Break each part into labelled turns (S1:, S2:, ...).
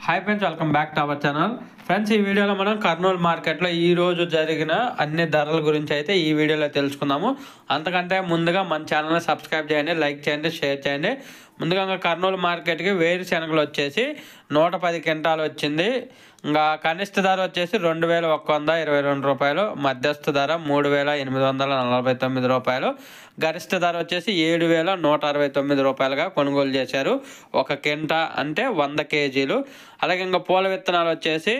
S1: Hi friends, welcome back to our channel. Friends, ఈ వీడియోలో మనం కర్నూలు మార్కెట్లో ఈరోజు జరిగిన అన్ని ధరల గురించి అయితే ఈ వీడియోలో తెలుసుకుందాము. అంతకంటే ముందుగా మన ఛానల్ని సబ్స్క్రైబ్ చేయండి, లైక్ చేయండి, షేర్ చేయండి. ముందుగా కర్నూలు మార్కెట్కి వేరుశెనగలు వచ్చేసి 110 క్వింటాలు వచ్చింది. ఇంకా కనిష్ట ధర వచ్చేసి 2122 రూపాయలు, మధ్యస్థ ధర 3849 రూపాయలు, గరిష్ట ధర వచ్చేసి 7169 రూపాయలుగా కొనుగోలు చేశారు ఒక క్వింటా, అంటే 100 కేజీలు. అలాగే ఇంకా పూల విత్తనాలు వచ్చేసి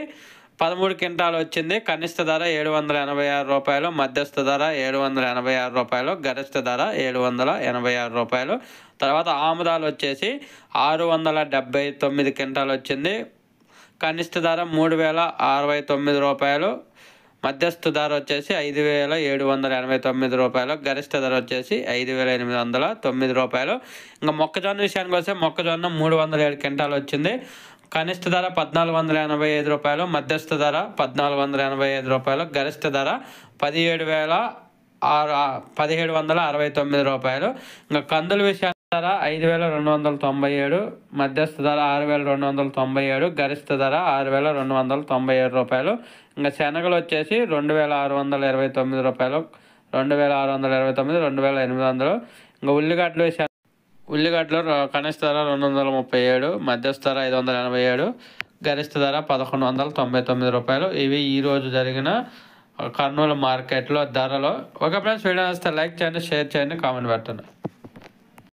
S1: 13 క్వింటాలు వచ్చింది. కనిష్ట ధర 786 రూపాయలు, మధ్యస్థ ధర 786 రూపాయలు, గరిష్ట ధర 786 రూపాయలు. తర్వాత ఆముదాలు వచ్చేసి 679 క్వింటాలు వచ్చింది. కనిష్ట ధర 3069 రూపాయలు, మధ్యస్థ ధర వచ్చేసి 5789 రూపాయలు, గరిష్ట ధర వచ్చేసి 5809 రూపాయలు. ఇంకా మొక్కజొన్న విషయానికి వస్తే మొక్కజొన్న 307 క్వింటాలు వచ్చింది. కనిష్ట ధర 1485 రూపాయలు, మధ్యస్థ ధర 1485 రూపాయలు, గరిష్ట ధర 1769 రూపాయలు. ఇంకా కందుల విషయానికి ధర 5297, మధ్యస్థ ధర 6297, గరిష్ట ధర 6297 రూపాయలు. ఇంకా శనగలు వచ్చేసి 2629 రూపాయలు, 2629, 2800. ఇంకా ఉల్లిగడ్డలు కనిష్ట ధర 237, మధ్యస్థ ధర 587, గరిష్ట ధర 1199 రూపాయలు. ఇవి ఈరోజు జరిగిన కర్నూలు మార్కెట్లో ధరలు. ఒక ఫ్రెండ్స్, వీడియో వస్తే లైక్ చేయండి, షేర్ చేయండి, కామెంట్ పెట్టండి.